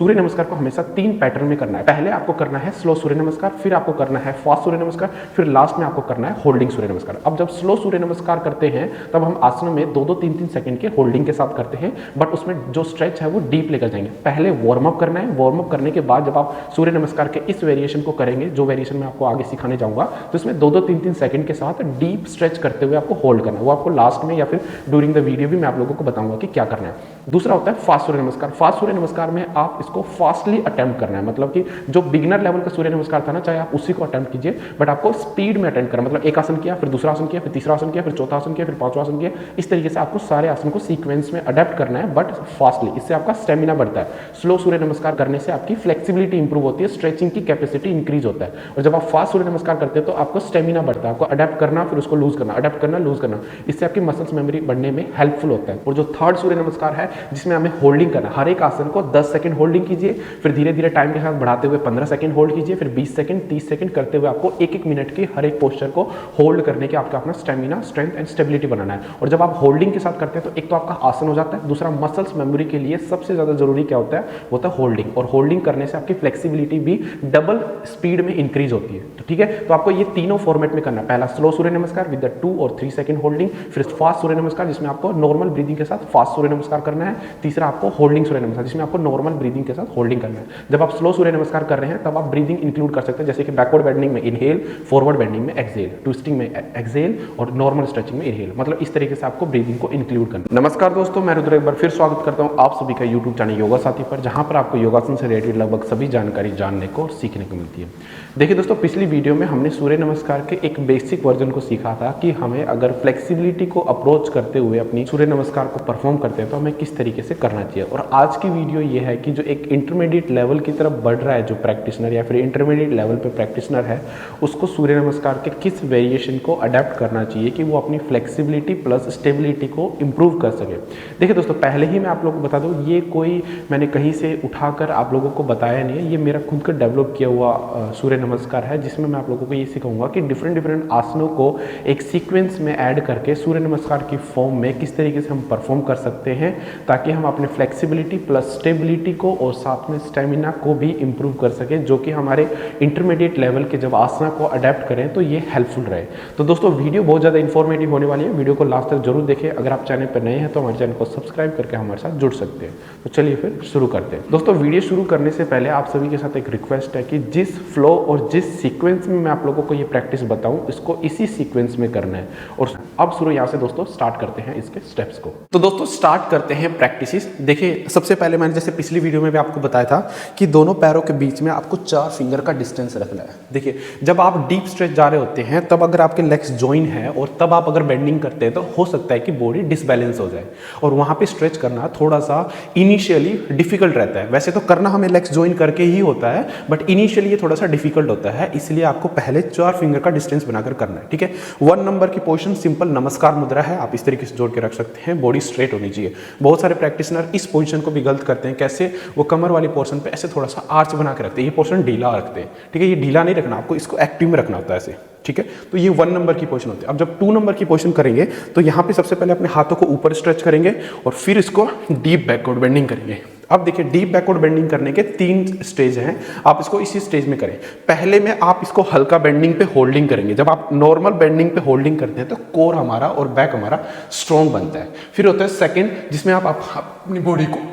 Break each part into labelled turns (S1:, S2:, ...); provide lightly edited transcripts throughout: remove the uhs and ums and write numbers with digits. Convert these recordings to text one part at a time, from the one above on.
S1: सूर्य नमस्कार को हमेशा 3 पैटर्न में करना है। पहले आपको करना है स्लो सूर्य नमस्कार, फिर आपको करना है फास्ट सूर्य नमस्कार, फिर लास्ट में आपको करना है होल्डिंग सूर्य नमस्कार। अब जब स्लो सूर्य नमस्कार करते हैं तब हम आसनों में 2-2 3-3 सेकंड के होल्डिंग के साथ करते हैं, बट उसमें जो स्ट्रेच है वो डीप लेकर जाएंगे। पहले वार्म अप करना है, वार्म अप करने के बाद जब आप सूर्य नमस्कार के इस वेरिएशन को करेंगे, जो वेरिएशन मैं आपको आगे सिखाने जाऊंगा, तो इसमें 2-2 3-3 सेकंड के साथ डीप स्ट्रेच करते हुए आपको होल्ड करना है। वो आपको लास्ट में या फिर ड्यूरिंग द वीडियो भी मैं आप लोगों को बताऊंगा कि क्या करना है। दूसरा होता है फास्ट सूर्य नमस्कार। फास्ट सूर्य नमस्कार में आप इसको फास्टली अटेम्प्ट करना है, मतलब कि जो बिगिनर लेवल का सूर्य नमस्कार था ना, चाहे आप उसी को अटेम्प्ट कीजिए, बट आपको स्पीड में अटेम्प्ट करना, मतलब एक आसन किया, फिर दूसरा आसन किया, फिर तीसरा आसन किया, फिर चौथा आसन किया, फिर पांचवा आसन किया। इस तरीके से आपको सारे आसन को सीक्वेंस में अडेप्ट करना है, बट फास्टली। इससे आपका स्टेमिना बढ़ता है। स्लो सूर्य नमस्कार करने से आपकी फ्लेक्सिबिलिटी इंप्रूव होती है, स्ट्रेचिंग की कैपेसिटी इंक्रीज होता है। और जब आप फास्ट सूर्य नमस्कार करते हैं तो आपको स्टेमिना बढ़ता है, आपको अडेप्ट करना, फिर उसको लूज करना, अडेप्ट करना, लूज करना। इससे आपकी मसल्स मेमोरी बढ़ने में हेल्पफुल होता है। और जो थर्ड सूर्य नमस्कार है, जिसमें हमें होल्डिंग करना, हर एक आसन को 10 सेकंड होल्डिंग कीजिए, फिर धीरे धीरे टाइम के साथ बढ़ाते हुए 15 सेकंड होल्ड कीजिए, फिर 20 सेकंड, 30 सेकंड करते हुए आपको 1-1 मिनट की हर एक पोस्चर को होल्ड करने के आपका अपना स्टेमिना, स्ट्रेंथ एंड स्टेबिलिटी बनाना है। और जब आप होल्डिंग के साथ करते हैं तो एक तो आपका आसन हो जाता है, दूसरा मसल्स मेमोरी के लिए सबसे ज्यादा जरूरी क्या होता है, वो होता है होल्डिंग। और होल्डिंग करने से आपकी फ्लेक्सिबिलिटी भी डबल स्पीड में इंक्रीज होती है। तो ठीक है, तो आपको ये तीनों फॉर्मेट में करना है। पहला स्लो सूर्य नमस्कार विद 2 और 3 सेकंड होल्डिंग, फिर फास्ट सूर्य नमस्कार जिसमें आपको नॉर्मल ब्रीदिंग के साथ फास्ट सूर्य नमस्कार करना है, तीसरा आपको होल्डिंग सूर्य नमस्कार जिसमें आपको नॉर्मल ब्रीदिंग के साथ होल्डिंग करना है। जब आप स्लो सूर्य नमस्कार कर रहे हैं तब आप ब्रीदिंग इंक्लूड कर सकते हैं, जैसे कि बैकवर्ड बेंडिंग में इनहेल, फॉरवर्ड बेंडिंग में एक्सहेल, ट्विस्टिंग में एक्सहेल और नॉर्मल स्ट्रेचिंग में इनहेल। मतलब इस तरीके से आपको ब्रीदिंग को इंक्लूड करना। नमस्कार दोस्तों, मैं रुद्र एक बार फिर स्वागत करता हूं आप सभी का यूट्यूब चैनल योगा साथी पर, जहां पर आपको योगासन से रिलेटेड लगभग सभी जानकारी जानने को और सीखने को मिलती है। देखिए दोस्तों, पिछली वीडियो में हमने सूर्य नमस्कार के एक बेसिक वर्जन को सीखा था कि हमें अगर फ्लेक्सिबिलिटी को अप्रोच करते हुए अपनी सूर्य नमस्कार को परफॉर्म करते हैं तो हमें किस तरीके से करना चाहिए। और आज की वीडियो ये है कि जो एक इंटरमीडिएट लेवल की तरफ बढ़ रहा है जो प्रैक्टिशनर या फिर इंटरमीडिएट लेवल पे प्रैक्टिशनर है, उसको सूर्य नमस्कार के किस वेरिएशन को अडेप्ट करना चाहिए कि वो अपनी फ्लेक्सिबिलिटी प्लस स्टेबिलिटी को इंप्रूव कर सके। देखिए दोस्तों, पहले ही मैं आप लोगों को बता दूं, ये कोई मैंने कहीं से उठाकर आप लोगों को बताया नहीं है, ये मेरा खुद का डेवलप किया हुआ सूर्य नमस्कार है, जिसमें मैं आप लोगों को ये सिखाऊंगा कि डिफरेंट आसनों को एक सीक्वेंस में ऐड करके सूर्य नमस्कार की फॉर्म में किस तरीके से हम परफॉर्म कर सकते हैं, ताकि हम अपने फ्लेक्सिबिलिटी प्लस स्टेबिलिटी को और साथ में स्टेमिना को भी इंप्रूव कर सकें, जो कि हमारे इंटरमीडिएट लेवल के जब आसना को अडेप्ट करें तो ये हेल्पफुल रहे। तो दोस्तों, वीडियो बहुत ज़्यादा इन्फॉर्मेटिव होने वाली है, वीडियो को लास्ट तक जरूर देखें। अगर आप चैनल पर नए हैं तो हमारे चैनल को सब्सक्राइब करके हमारे साथ जुड़ सकते हैं। तो चलिए फिर शुरू करते हैं। दोस्तों, वीडियो शुरू करने से पहले आप सभी के साथ एक रिक्वेस्ट है कि जिस फ्लो और जिस सीक्वेंस में मैं आप लोगों को ये प्रैक्टिस बताऊं, इसको इसी सीक्वेंस में करना है। और अब शुरू यहाँ से दोस्तों स्टार्ट करते हैं इसके स्टेप्स को। तो दोस्तों स्टार्ट करते हैं प्रैक्टिस। देखिए, सबसे पहले मैंने जैसे पिछली वीडियो में भी आपको बताया था कि दोनों पैरों के बीच में आपको 4 फिंगर का डिस्टेंस रखना है। देखिए, जब आप डीप स्ट्रेच जा रहे होते हैं तब अगर आपके लेग्स ज्वाइन है और तब आप अगर बेंडिंग करते हैं तो हो सकता है कि बॉडी डिसबैलेंस हो जाए, और वहां पे स्ट्रेच करना थोड़ा सा इनिशियली डिफिकल्ट रहता है। वैसे तो करना हमें लेग्स ज्वाइन करके ही होता है, बट इनिशियली ये थोड़ा सा डिफिकल्ट होता है, इसलिए आपको पहले 4 फिंगर का डिस्टेंस बनाकर करना है। ठीक है, 1 नंबर की पोजीशन सिंपल नमस्कार मुद्रा है, आप इस तरीके से जोड़ के रख सकते हैं, बॉडी स्ट्रेट होनी चाहिए। बहुत सारे प्रैक्टिशनर इस पोजीशन को भी गलत करते हैं। कैसे? वो कमर वाली पोर्शन पे ऐसे थोड़ा सा आर्च बना के रखते हैं, ये पोर्शन ढीला रखते हैं। ठीक है, ये ढीला नहीं रखना, आपको इसको एक्टिव में रखना होता है ऐसे। ठीक है, तो ये 1 नंबर की पोजीशन होती है। अब जब 2 नंबर की पोजीशन करेंगे तो यहाँ पे सबसे पहले अपने हाथों को ऊपर स्ट्रेच करेंगे और फिर इसको डीप बैकवर्ड बेंडिंग करेंगे। अब देखिए, डीप बैकवर्ड बेंडिंग करने के 3 स्टेज हैं, आप इसको इसी स्टेज में करें। पहले में आप इसको हल्का बेंडिंग पे होल्डिंग करेंगे। जब आप नॉर्मल बेंडिंग पे होल्डिंग करते हैं तो कोर हमारा और बैक हमारा स्ट्रॉन्ग बनता है। फिर होता है सेकंड, जिसमें आप अपनी बॉडी को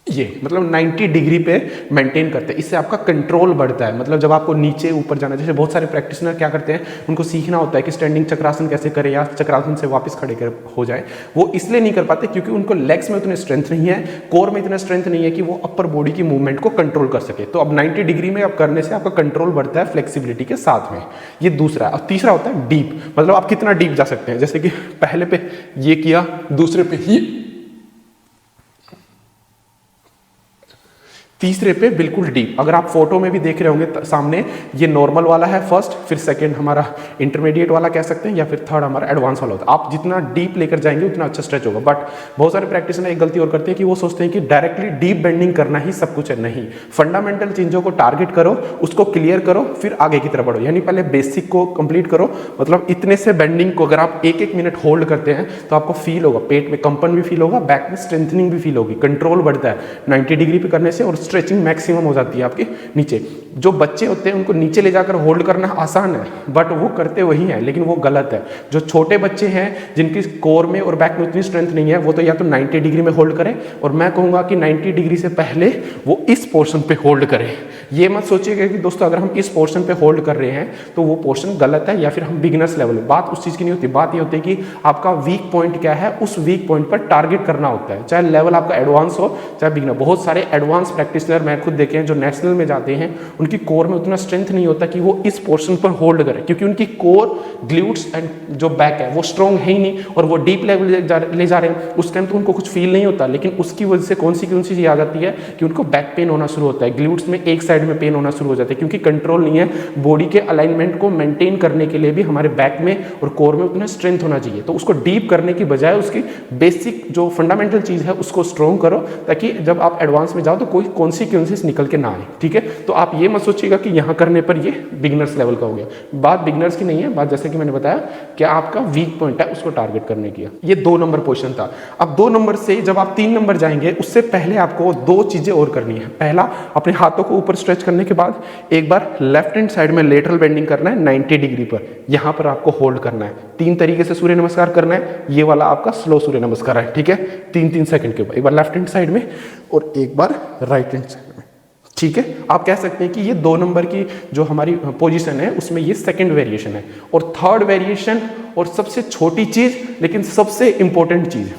S1: ये मतलब 90 डिग्री पे मेंटेन करते हैं। इससे आपका कंट्रोल बढ़ता है। मतलब जब आपको नीचे ऊपर जाना, जैसे बहुत सारे प्रैक्टिशनर क्या करते हैं, उनको सीखना होता है कि स्टैंडिंग चक्रासन कैसे करें या चक्रासन से वापस खड़े हो जाए, वो इसलिए नहीं कर पाते क्योंकि उनको लेग्स में उतने स्ट्रेंथ नहीं है, कोर में इतना स्ट्रेंथ नहीं है कि वो अपर बॉडी की मूवमेंट को कंट्रोल कर सके। तो अब 90 डिग्री में आप करने से आपका कंट्रोल बढ़ता है फ्लेक्सिबिलिटी के साथ में। ये दूसरा है। और तीसरा होता है डीप, मतलब आप कितना डीप जा सकते हैं। जैसे कि पहले पे ये किया, दूसरे पे ही, तीसरे पे बिल्कुल डीप। अगर आप फोटो में भी देख रहे होंगे सामने, ये नॉर्मल वाला है फर्स्ट, फिर सेकंड हमारा इंटरमीडिएट वाला कह सकते हैं, या फिर थर्ड हमारा एडवांस वाला होता है। आप जितना डीप लेकर जाएंगे उतना अच्छा स्ट्रेच होगा। बट बहुत सारे प्रैक्टिशनर एक गलती और करते हैं कि वो सोचते हैं कि डायरेक्टली डीप बेंडिंग करना ही सब कुछ है। नहीं, फंडामेंटल चीजों को टारगेट करो, उसको क्लियर करो, फिर आगे की तरफ बढ़ो। यानी पहले बेसिक को कंप्लीट करो। मतलब इतने से बेंडिंग को अगर आप 1-1 मिनट होल्ड करते हैं तो आपको फील होगा, पेट में कंपन भी फील होगा, बैक में स्ट्रेंथनिंग भी फील होगी, कंट्रोल बढ़ता है 90 डिग्री पे करने से। और स्ट्रेचिंग मैक्सिमम हो जाती है आपके नीचे। जो बच्चे होते हैं उनको नीचे ले जाकर होल्ड करना आसान है, बट वो करते वही हैं, लेकिन वो गलत है। जो छोटे बच्चे हैं जिनकी कोर में और बैक में उतनी स्ट्रेंथ नहीं है, वो तो या तो 90 डिग्री में होल्ड करें, और मैं कहूँगा कि 90 डिग्री से पहले वो इस पोर्शन पे होल्ड करें। ये मत सोचिएगा कि दोस्तों अगर हम इस पोर्शन पे होल्ड कर रहे हैं तो वो पोर्शन गलत है या फिर हम बिगिनर्स लेवल में। बात उस चीज़ की नहीं होती, बात ये होती है कि आपका वीक पॉइंट क्या है, उस वीक पॉइंट पर टारगेट करना होता है। चाहे लेवल आपका एडवांस हो चाहे बिगिनर। बहुत सारे एडवांस प्रैक्टिशनर मैं खुद देखे हैं जो नेशनल में जाते हैं, उनकी कोर में उतना स्ट्रेंथ नहीं होता कि वो इस पोर्शन पर होल्ड करें, क्योंकि उनकी कोर, ग्लूट्स एंड जो बैक है वो स्ट्रॉन्ग है ही नहीं, और वो डीप लेवल ले जा रहे हैं। उस टाइम तो उनको कुछ फील नहीं होता, लेकिन उसकी वजह से कौन सी चीज़ आ जाती है कि उनको बैक पेन होना शुरू होता है, ग्लूट्स में एक साइड में पेन होना शुरू हो जाता है, क्योंकि कंट्रोल नहीं है। बॉडी के अलाइनमेंट को मेंटेन करने के लिए भी हमारे बैक में और कोर में उतना स्ट्रेंथ होना चाहिए। तो उसको डीप करने की बजाय उसकी बेसिक जो फंडामेंटल चीज़ है उसको स्ट्रॉन्ग करो, ताकि जब आप एडवांस में जाओ तो कोई कॉन्सिक्वेंसेस निकल के ना आए। ठीक है, तो आप ये मत सोचिएगा कि यहाँ करने पर ये बिगिनर्स लेवल का हो गया। बात बिगिनर्स की नहीं है, बात जैसे कि मैंने बताया कि आपका वीक पॉइंट है उसको टारगेट करने की। ये 2 नंबर पोजीशन था। अब 2 नंबर से जब आप 3 नंबर जाएंगे, उससे पहले आपको 2 चीजें और करनी है। पहला, अपने हाथों को ऊपर स्ट्रेच करने के बाद एक बार लेफ्ट हैंड साइड में लेटरल बेंडिंग करना है 90 डिग्री पर। यहां पर आपको होल्ड करना है। 3 तरीके से सूर्य नमस्कार करना है। ये वाला आपका स्लो सूर्य नमस्कार है। ठीक है, 3-3 सेकंड के ऊपर, एक बार लेफ्ट हैंड साइड में और एक बार राइट हैंड साइड में। ठीक है, आप कह सकते हैं कि ये 2 नंबर की जो हमारी पोजीशन है उसमें ये सेकंड वेरिएशन है। और थर्ड वेरिएशन और सबसे छोटी चीज लेकिन सबसे इंपॉर्टेंट चीज,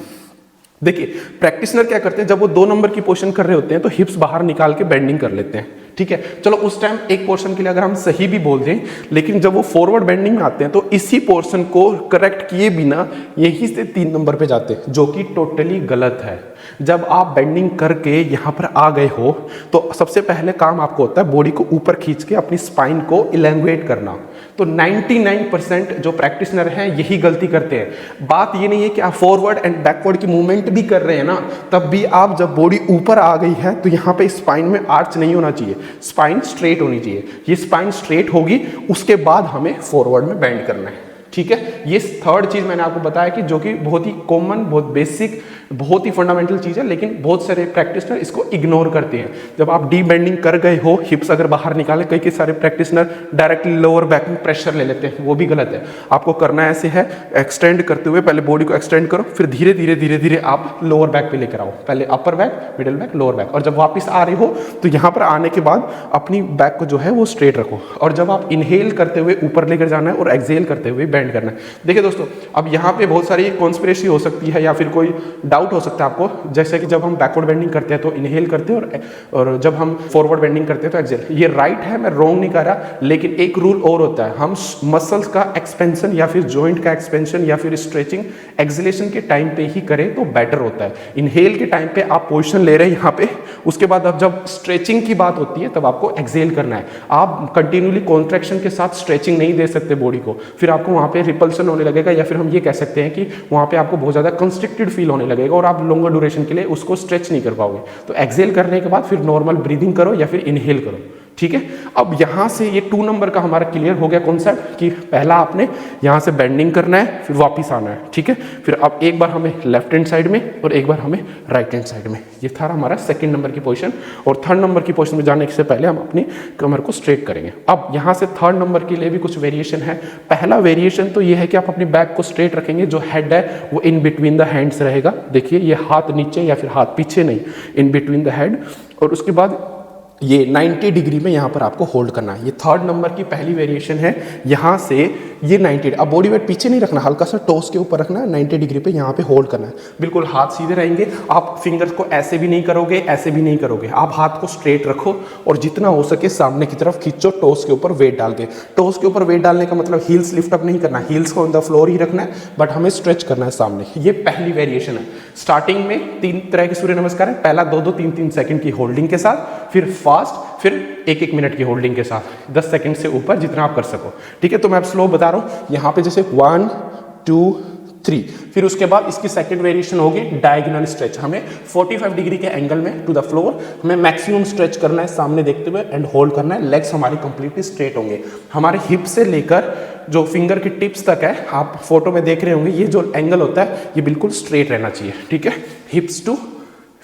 S1: देखिए प्रैक्टिशनर क्या करते हैं, जब वो 2 नंबर की पोजीशन कर रहे होते हैं तो हिप्स बाहर निकाल के बेंडिंग कर लेते हैं। ठीक है, चलो उस टाइम एक पोर्शन के लिए अगर हम सही भी बोल दें, लेकिन जब वो फॉरवर्ड बेंडिंग में आते हैं तो इसी पोर्शन को करेक्ट किए बिना यहीं से 3 नंबर पे जाते हैं, जो कि टोटली गलत है। जब आप बेंडिंग करके यहाँ पर आ गए हो तो सबसे पहले काम आपको होता है बॉडी को ऊपर खींच के अपनी स्पाइन को इलेंगुएट करना। तो 99% जो प्रैक्टिशनर हैं यही गलती करते हैं। बात ये नहीं है कि आप फॉरवर्ड एंड बैकवर्ड की मूवमेंट भी कर रहे हैं ना, तब भी आप जब बॉडी ऊपर आ गई है तो यहाँ पे स्पाइन में आर्च नहीं होना चाहिए, स्पाइन स्ट्रेट होनी चाहिए। ये स्पाइन स्ट्रेट होगी, उसके बाद हमें फॉरवर्ड में बेंड करना है। ठीक है, ये थर्ड चीज मैंने आपको बताया कि जो कि बहुत ही कॉमन, बहुत बेसिक, बहुत ही फंडामेंटल चीज है, लेकिन बहुत सारे प्रैक्टिशनर इसको इग्नोर करते हैं। जब आप डीप बेंडिंग कर गए हो, हिप्स अगर बाहर निकाले, कई सारे प्रैक्टिशनर डायरेक्टली लोअर बैक में प्रेशर ले लेते हैं, वो भी गलत है। आपको करना ऐसे है, एक्सटेंड करते हुए पहले बॉडी को एक्सटेंड करो, फिर धीरे धीरे धीरे धीरे आप लोअर बैक पे लेकर आओ। पहले upper back, middle back, lower back, और जब वापस आ रहे हो तो यहाँ पर आने के बाद अपनी बैक को जो है वो स्ट्रेट रखो, और जब आप इनहेल करते हुए ऊपर लेकर जाना है और एक्सहेल करते हुए बेंड करना है। देखिए दोस्तों, अब यहाँ पे बहुत सारी कॉन्स्पिरेसी हो सकती है या फिर कोई डाउट हो सकता है आपको, जैसे कि जब हम बैकवर्ड बेंडिंग करते हैं तो इनहेल करते हैं और जब हम फॉरवर्ड बेंडिंग करते हैं तो एक्सहेल। ये राइट है, मैं रॉन्ग नहीं कर रहा, लेकिन एक रूल और होता है, हम मसल्स का एक्सपेंशन या फिर जॉइंट का एक्सपेंशन या फिर स्ट्रेचिंग एक्सहेलेशन के टाइम पे ही करें तो बेटर होता है। इनहेल के टाइम पे आप पोजीशन ले रहे हैं यहाँ पे, उसके बाद अब जब स्ट्रेचिंग की बात होती है तब आपको एक्सहेल करना है। आप कंटिन्यूली कॉन्ट्रैक्शन के साथ स्ट्रेचिंग नहीं दे सकते बॉडी को, फिर आपको वहाँ पे रिपल्सन होने लगेगा, या फिर हम ये कह सकते हैं कि वहाँ पे आपको बहुत ज़्यादा कंस्ट्रिक्टेड फील होने लगेगा और आप लॉन्गर ड्यूरेशन के लिए उसको स्ट्रेच नहीं कर पाओगे। तो एक्सहेल करने के बाद फिर नॉर्मल ब्रीदिंग करो या फिर इनहेल करो। ठीक है, अब यहाँ से ये 2 नंबर का हमारा क्लियर हो गया कॉन्सेप्ट कि पहला आपने यहाँ से बेंडिंग करना है, फिर वापस आना है। ठीक है, फिर अब एक बार हमें लेफ्ट हैंड साइड में और एक बार हमें राइट हैंड साइड में। ये था हमारा सेकंड नंबर की पोजीशन। और थर्ड नंबर की पोजीशन में जाने से पहले हम अपनी कमर को स्ट्रेट करेंगे। अब यहाँ से थर्ड नंबर के लिए भी कुछ वेरिएशन है। पहला वेरिएशन तो ये है कि आप अपनी बैक को स्ट्रेट रखेंगे, जो हेड है वो इन बिटवीन द हैंड्स रहेगा। देखिए, ये हाथ नीचे या फिर हाथ पीछे नहीं, इन बिटवीन द हेड, और उसके बाद ये 90 डिग्री में यहाँ पर आपको होल्ड करना है। ये थर्ड नंबर की पहली वेरिएशन है। यहाँ से ये 90, अब बॉडी वेट पीछे नहीं रखना, हल्का सा टोस के ऊपर रखना है, 90 डिग्री पे यहाँ पे होल्ड करना है। बिल्कुल हाथ सीधे रहेंगे, आप फिंगर्स को ऐसे भी नहीं करोगे, ऐसे भी नहीं करोगे, आप हाथ को स्ट्रेट रखो और जितना हो सके सामने की तरफ खींचो, टोस के ऊपर वेट डाल के। टोस के ऊपर वेट डालने का मतलब हील्स लिफ्ट अप नहीं करना, हील्स को ऑन द फ्लोर ही रखना है, बट हमें स्ट्रेच करना है सामने। ये पहली वेरिएशन है। स्टार्टिंग में 3 तरह के सूर्य नमस्कार है। पहला 2-2, 3-3 सेकंड की होल्डिंग के साथ, फिर फास्ट, फिर 1-1 मिनट की होल्डिंग के साथ, 10 सेकंड से ऊपर जितना आप कर सको। ठीक है, तो मैं अब स्लो बता रहा हूँ। यहाँ पे जैसे 1, 2, 3, फिर उसके बाद इसकी सेकंड वेरिएशन होगी डायगोनल स्ट्रेच। हमें 45 डिग्री के एंगल में टू द फ्लोर हमें मैक्सिमम स्ट्रेच करना है, सामने देखते हुए, एंड होल्ड करना है। लेग्स हमारे कंप्लीटली स्ट्रेट होंगे। हमारे हिप से लेकर जो फिंगर की टिप्स तक है, आप फोटो में देख रहे होंगे, ये जो एंगल होता है ये बिल्कुल स्ट्रेट रहना चाहिए। ठीक है, हिप्स टू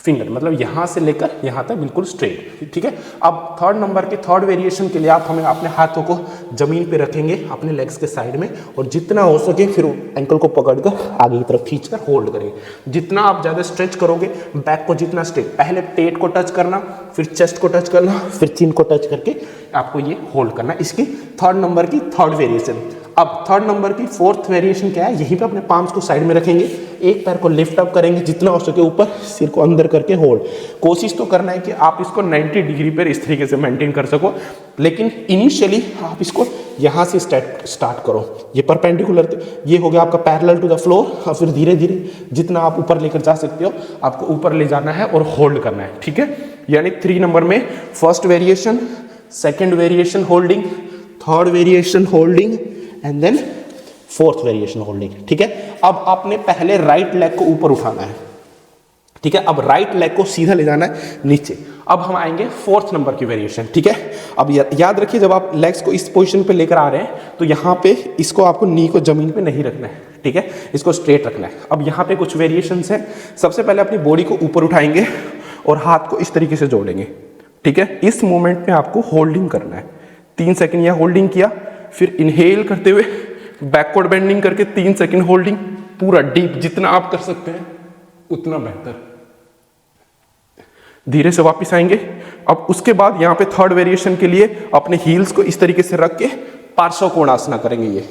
S1: फिंगर, मतलब यहाँ से लेकर यहाँ तक बिल्कुल स्ट्रेट, ठीक है। अब थर्ड नंबर के थर्ड वेरिएशन के लिए आप हमें अपने हाथों को जमीन पे रखेंगे अपने लेग्स के साइड में, और जितना हो सके फिर एंकल को पकड़कर आगे की तरफ खींचकर होल्ड करेंगे। जितना आप ज़्यादा स्ट्रेच करोगे, बैक को जितना स्ट्रेट, पहले पेट को टच करना, फिर चेस्ट को टच करना, फिर चिन को टच करके आपको ये होल्ड करना, इसकी थर्ड नंबर की थर्ड वेरिएशन। अब थर्ड नंबर की फोर्थ वेरिएशन क्या है, यहीं पे अपने पाम्स को साइड में रखेंगे, एक पैर को लिफ्ट अप करेंगे जितना हो सके ऊपर, सिर को अंदर करके होल्ड। कोशिश तो करना है कि आप इसको 90 डिग्री पर इस तरीके से मेंटेन कर सको, लेकिन इनिशियली आप इसको यहाँ से स्टार्ट करो। ये परपेंडिकुलर, ये हो गया आपका पैरेलल टू द फ्लोर, और फिर धीरे धीरे जितना आप ऊपर लेकर जा सकते हो आपको ऊपर ले जाना है और होल्ड करना है, ठीक है। यानी 3 नंबर में first variation, second variation holding, third variation holding and then fourth variation holding, ठीक है। अब आपने पहले राइट लेग को ऊपर उठाना है, ठीक है। अब राइट लेग को सीधा ले जाना है नीचे। अब हम आएंगे फोर्थ नंबर की वेरिएशन, ठीक है। अब याद रखिए, जब आप लेग्स को इस पोजीशन पे लेकर आ रहे हैं तो यहाँ पे इसको आपको नी को जमीन पे नहीं रखना है, ठीक है, इसको स्ट्रेट रखना है। अब यहाँ पे कुछ वेरिएशंस हैं। सबसे पहले अपनी बॉडी को ऊपर उठाएंगे और हाथ को इस तरीके से जोड़ेंगे, ठीक है। इस मोमेंट में आपको होल्डिंग करना है, 3 सेकेंड यहाँ होल्डिंग किया, फिर इनहेल करते हुए बैकवर्ड बेंडिंग करके 3 सेकेंड होल्डिंग, पूरा डीप, जितना आप कर सकते हैं उतना बेहतर। धीरे से वापस आएंगे। अब उसके बाद यहाँ पे थर्ड वेरिएशन के लिए अपने हील्स को इस तरीके से रख के पार्श्व कोणासना करेंगे ये,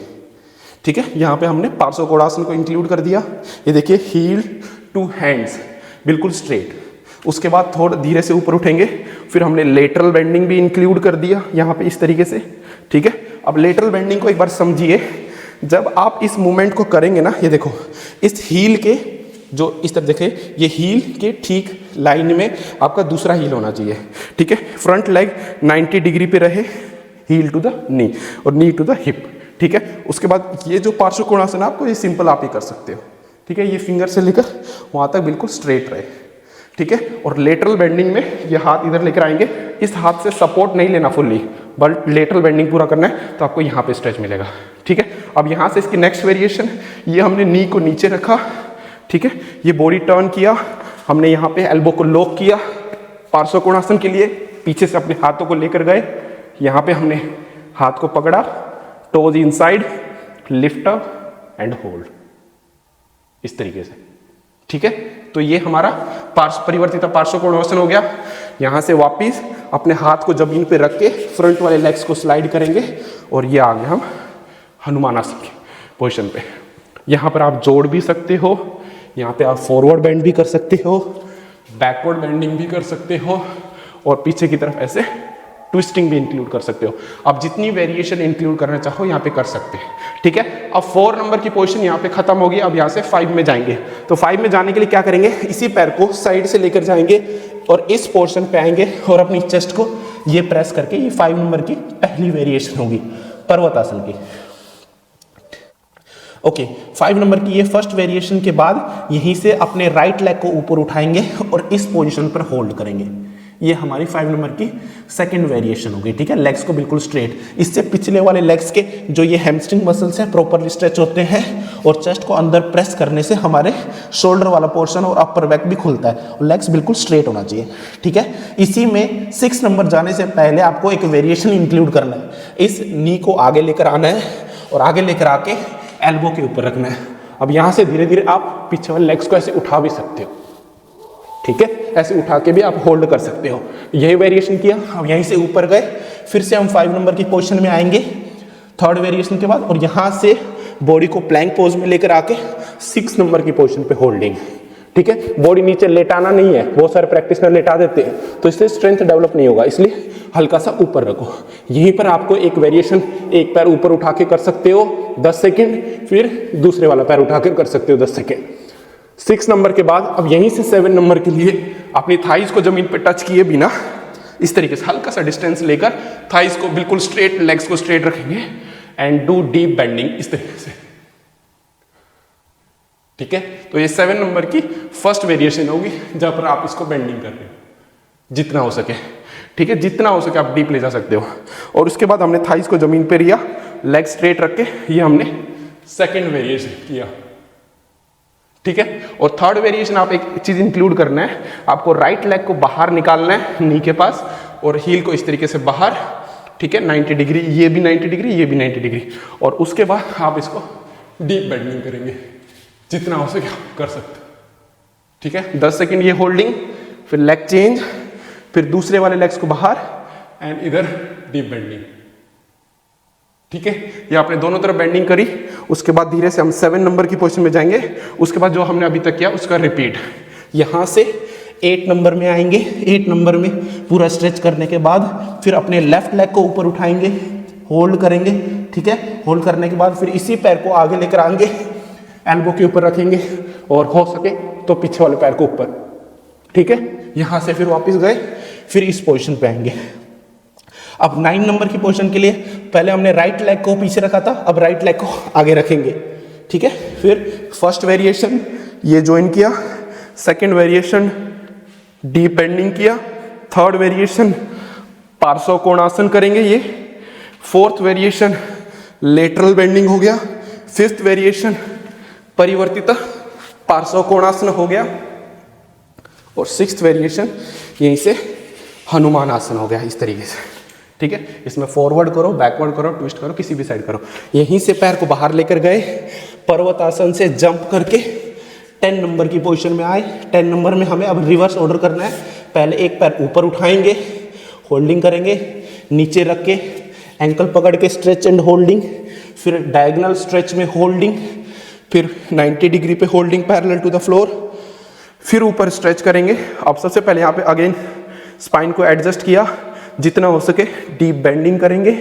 S1: ठीक है। यहाँ पे हमने पार्श्व कोणासन को इंक्लूड कर दिया। ये देखिए, हील टू हैंड्स बिल्कुल स्ट्रेट। उसके बाद थोड़ा धीरे से ऊपर उठेंगे, फिर हमने लेटरल बेंडिंग भी इंक्लूड कर दिया यहाँ पे इस तरीके से, ठीक है। अब लेटरल बेंडिंग को एक बार समझिए, जब आप इस मूवमेंट को करेंगे ना, ये देखो, इस हील के जो इस तरह देखे, ये हील के ठीक लाइन में आपका दूसरा हील होना चाहिए, ठीक है। फ्रंट लेग 90 डिग्री पे रहे, हील टू द नी और नी टू द हिप, ठीक है। उसके बाद ये जो पार्श्व कोणासन आपको ये सिंपल आप ही कर सकते हो, ठीक है। ये फिंगर से लेकर वहाँ तक बिल्कुल स्ट्रेट रहे, ठीक है। और लेटरल बेंडिंग में ये हाथ इधर लेकर आएंगे, इस हाथ से सपोर्ट नहीं लेना फुल्ली, बट लेटरल बेंडिंग पूरा करना है तो आपको यहाँ पे स्ट्रेच मिलेगा, ठीक है। अब यहाँ से इसकी नेक्स्ट वेरिएशन, ये हमने नी को नीचे रखा, ठीक है। ये बॉडी टर्न किया, हमने यहाँ पे एल्बो को लॉक किया पार्श्व कोणासन के लिए, पीछे से अपने हाथों को लेकर गए, यहाँ पे हमने हाथ को पकड़ा, toes inside, lift up and hold, इस तरीके से, ठीक है। तो ये हमारा परिवर्तित पार्श्व कोणासन हो गया। यहाँ से वापिस अपने हाथ को जमीन पे रख के फ्रंट वाले लेग्स को स्लाइड करेंगे और ये आ गए हम हनुमानासन की पोजीशन पे। यहाँ पर आप जोड़ भी सकते हो, यहाँ पे आप फॉरवर्ड बेंड भी कर सकते हो, बैकवर्ड बेंडिंग भी कर सकते हो, और पीछे की तरफ ऐसे ट्विस्टिंग भी इंक्लूड कर सकते हो। आप जितनी वेरिएशन इंक्लूड करना चाहो यहाँ पे कर सकते हैं, ठीक है। अब 4 नंबर की पोजीशन यहाँ पे खत्म होगी। अब यहाँ से 5 में जाएंगे। तो 5 में जाने के लिए क्या करेंगे, इसी पैर को साइड से लेकर जाएंगे और इस पोर्शन पे आएंगे और अपनी चेस्ट को ये प्रेस करके, ये 5 नंबर की पहली वेरिएशन होगी पर्वतासन की। ओके, 5 नंबर की ये फर्स्ट वेरिएशन के बाद यहीं से अपने राइट लेग को ऊपर उठाएंगे और इस पोजीशन पर होल्ड करेंगे। ये हमारी 5 नंबर की सेकंड वेरिएशन होगी, ठीक है। लेग्स को बिल्कुल स्ट्रेट, इससे पिछले वाले लेग्स के जो ये हैमस्ट्रिंग मसल्स हैं प्रॉपरली स्ट्रेच होते हैं और चेस्ट को अंदर प्रेस करने से हमारे शोल्डर वाला पोर्शन और अपर बैक भी खुलता है और लेग्स बिल्कुल स्ट्रेट होना चाहिए, ठीक है। इसी में 6 नंबर जाने से पहले आपको एक वेरिएशन इंक्लूड करना है। इस नी को आगे लेकर आना है और आगे लेकर आके एल्बो के ऊपर रखना है। अब यहाँ से धीरे धीरे आप पीछे वाले लेग्स को ऐसे उठा भी सकते हो, ठीक है। ऐसे उठा के भी आप होल्ड कर सकते हो। यही वेरिएशन किया। अब यहीं से ऊपर गए, फिर से हम 5 नंबर की पोजीशन में आएंगे थर्ड वेरिएशन के बाद, और यहाँ से बॉडी को प्लैंक पोज में लेकर आके 6 नंबर की पोजीशन पे होल्डिंग, ठीक है। बॉडी नीचे लेटाना नहीं है, बहुत सारे प्रैक्टिशनर लेटा देते हैं तो इससे स्ट्रेंथ डेवलप नहीं होगा, इसलिए हल्का सा ऊपर रखो। यहीं पर आपको एक वेरिएशन, एक पैर ऊपर उठा के कर सकते हो 10 सेकेंड, फिर दूसरे वाला पैर उठा के कर सकते हो 10 सेकेंड। 6 नंबर के बाद अब यहीं से 7 नंबर के लिए अपनी थाइज को जमीन पे टच किए बिना इस तरीके से हल्का सा डिस्टेंस लेकर थाइज को बिल्कुल स्ट्रेट, लेग्स को स्ट्रेट रखेंगे एंड डू डीप बेंडिंग इस तरीके से, ठीक है। तो ये 7 नंबर की फर्स्ट वेरिएशन होगी जहां पर आप इसको बेंडिंग कर रहे हो जितना हो सके, ठीक है। जितना हो सके आप डीप ले जा सकते हो। और उसके बाद हमने थाइज को जमीन पे लिया, लेग स्ट्रेट रख के ये हमने सेकेंड वेरिएशन किया, ठीक है। और थर्ड वेरिएशन आप एक चीज इंक्लूड करना है, आपको राइट लेग को बाहर निकालना है नी के पास और हील को इस तरीके से बाहर, ठीक है, 90 डिग्री, ये भी 90 डिग्री, ये भी 90 डिग्री, और उसके बाद आप इसको डीप बेंडिंग करेंगे, जितना हो सके कर सकते हो, ठीक है। 10 सेकंड ये होल्डिंग, फिर लेग चेंज, फिर दूसरे वाले लेग्स को बाहर एंड इधर डीप बेंडिंग, ठीक है। ये आपने दोनों तरफ बेंडिंग करी, उसके बाद धीरे से हम 7 नंबर की पोजीशन में जाएंगे, उसके बाद जो हमने अभी तक किया उसका रिपीट। यहां से 8 नंबर में आएंगे, 8 नंबर में पूरा स्ट्रेच करने के बाद फिर अपने लेफ्ट लेग को ऊपर उठाएंगे, होल्ड करेंगे, ठीक है। होल्ड करने के बाद फिर इसी पैर को आगे लेकर आएंगे, एल्बो के ऊपर रखेंगे और हो सके तो पीछे वाले पैर को ऊपर, ठीक है। यहां से फिर वापस गए, फिर इस पोजीशन पे आएंगे। अब 9 नंबर की पोजीशन के लिए पहले हमने राइट लेग को पीछे रखा था, अब राइट लेग को आगे रखेंगे, ठीक है। फिर फर्स्ट वेरिएशन ये ज्वाइन किया, सेकंड वेरिएशन डीप बेंडिंग किया, थर्ड वेरिएशन पार्श्व कोणासन करेंगे ये, फोर्थ वेरिएशन लेटरल बेंडिंग हो गया, फिफ्थ वेरिएशन परिवर्तित पार्श्व कोणासन हो गया, और सिक्स्थ वेरिएशन यहीं से हनुमान आसन हो गया, इस तरीके से, ठीक है। इसमें फॉरवर्ड करो, बैकवर्ड करो, ट्विस्ट करो, किसी भी साइड करो। यहीं से पैर को बाहर लेकर गए, पर्वत आसन से जंप करके 10 नंबर की पोजीशन में आए। 10 नंबर में हमें अब रिवर्स ऑर्डर करना है, पहले एक पैर ऊपर उठाएंगे, होल्डिंग करेंगे, नीचे रख के एंकल पकड़ के स्ट्रेच एंड होल्डिंग, फिर डायगोनल स्ट्रेच में होल्डिंग, फिर 90 डिग्री पे holding parallel to the floor, फिर ऊपर स्ट्रेच करेंगे। अब सबसे पहले यहाँ पे अगेन स्पाइन को एडजस्ट किया, जितना हो सके डीप बेंडिंग करेंगे,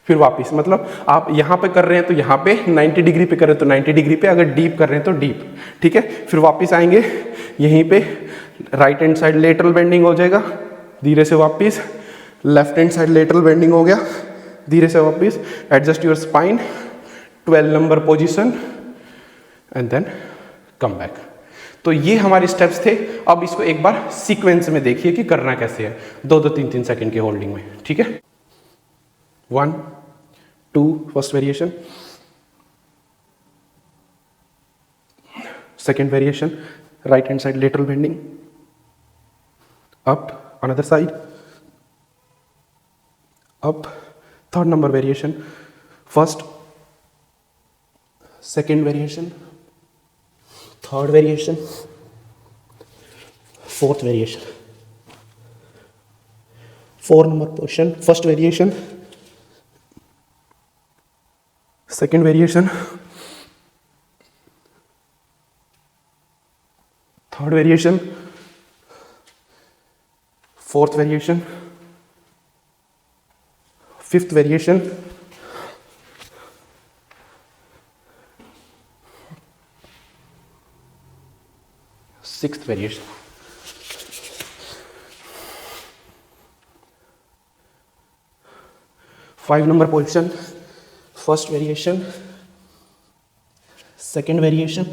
S1: फिर वापस, मतलब आप यहां पे कर रहे हैं तो यहां पे 90 डिग्री पे कर रहे हैं तो 90 डिग्री पे, अगर डीप कर रहे हैं तो डीप, ठीक है। फिर वापस आएंगे, यहीं पे right hand side lateral bending हो जाएगा, धीरे से वापस left hand side lateral bending हो गया, धीरे से वापस adjust your spine, 12 number position and then come back. तो ये हमारे स्टेप्स थे। अब इसको एक बार सीक्वेंस में देखिए कि करना कैसे है, 2-2 3-3 सेकंड की होल्डिंग में, ठीक है। 1 2 first variation, second variation right hand side lateral bending, up another side, up, third number variation, first, second variation, third variation, fourth variation, 4 number position, first variation, second variation, third variation, fourth variation, fifth variation, sixth variation. Five number position, first variation, second variation,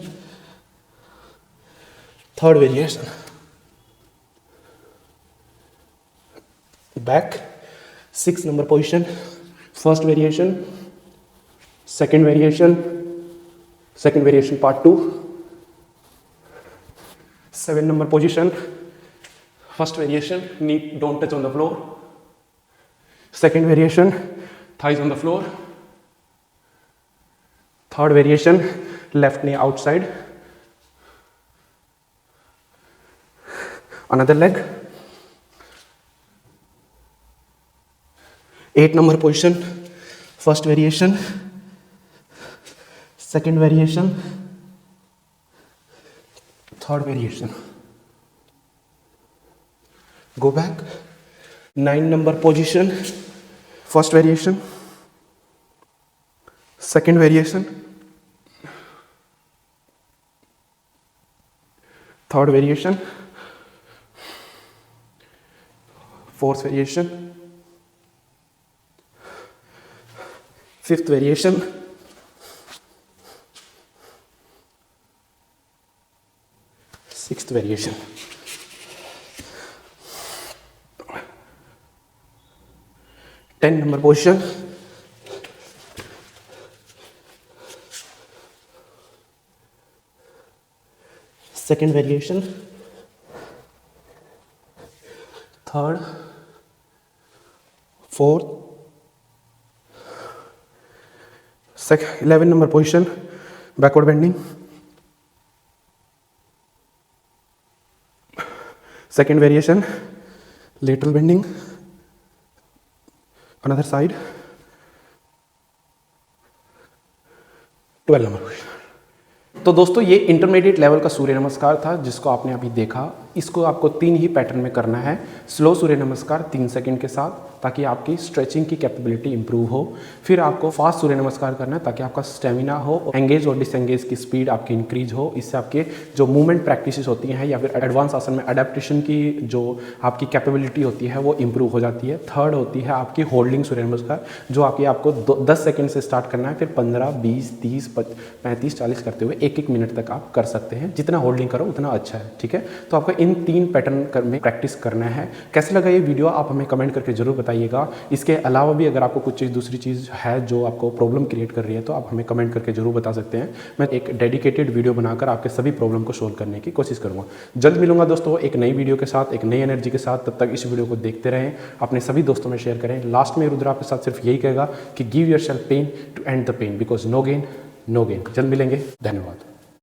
S1: third variation, back, 6 number position, first variation, second variation part 2, 7 number position, first variation knee don't touch on the floor, second variation thighs on the floor, third variation left knee outside, another leg, 8 number position, first variation, second variation, third variation, go back, 9 number position, first variation, second variation, third variation, fourth variation, fifth variation, sixth variation. Ten number position, second variation, third, fourth, 11 number position backward bending, second variation lateral bending, another side, 12 number position. तो दोस्तों ये intermediate level का सूर्य नमस्कार था जिसको आपने अभी देखा। इसको आपको 3 ही पैटर्न में करना है। स्लो सूर्य नमस्कार 3 सेकंड के साथ ताकि आपकी स्ट्रेचिंग की कैपेबिलिटी इंप्रूव हो। फिर आपको फास्ट सूर्य नमस्कार करना है ताकि आपका स्टेमिना हो, एंगेज और डिसएंगेज की स्पीड आपकी इंक्रीज हो। इससे आपके जो मूवमेंट प्रैक्टिसेस होती हैं या फिर एडवांस आसन में अडेप्टेशन की जो आपकी कैपेबिलिटी होती है वो इंप्रूव हो जाती है। थर्ड होती है आपकी होल्डिंग सूर्य नमस्कार जो आपको 10 सेकंड से स्टार्ट करना है, फिर 15, 20, 30, 35, 40 करते हुए 1-1 मिनट तक आप कर सकते हैं। जितना होल्डिंग करो उतना अच्छा है, ठीक है। तो आपको इन 3 पैटर्न में प्रैक्टिस करना है। कैसे लगा ये वीडियो आप हमें कमेंट करके जरूर बताइएगा। इसके अलावा भी अगर आपको कुछ चीज़ दूसरी चीज़ है जो आपको प्रॉब्लम क्रिएट कर रही है तो आप हमें कमेंट करके जरूर बता सकते हैं। मैं एक डेडिकेटेड वीडियो बनाकर आपके सभी प्रॉब्लम को सोल्व करने की कोशिश करूँगा। जल्द मिलूंगा दोस्तों एक नई वीडियो के साथ, एक नई एनर्जी के साथ। तब तक इस वीडियो को देखते रहें, अपने सभी दोस्तों में शेयर करें। लास्ट में रुद्र आपके साथ सिर्फ यही कहेगा कि give yourself pain to end the pain because no gain no gain. जल्द मिलेंगे, धन्यवाद।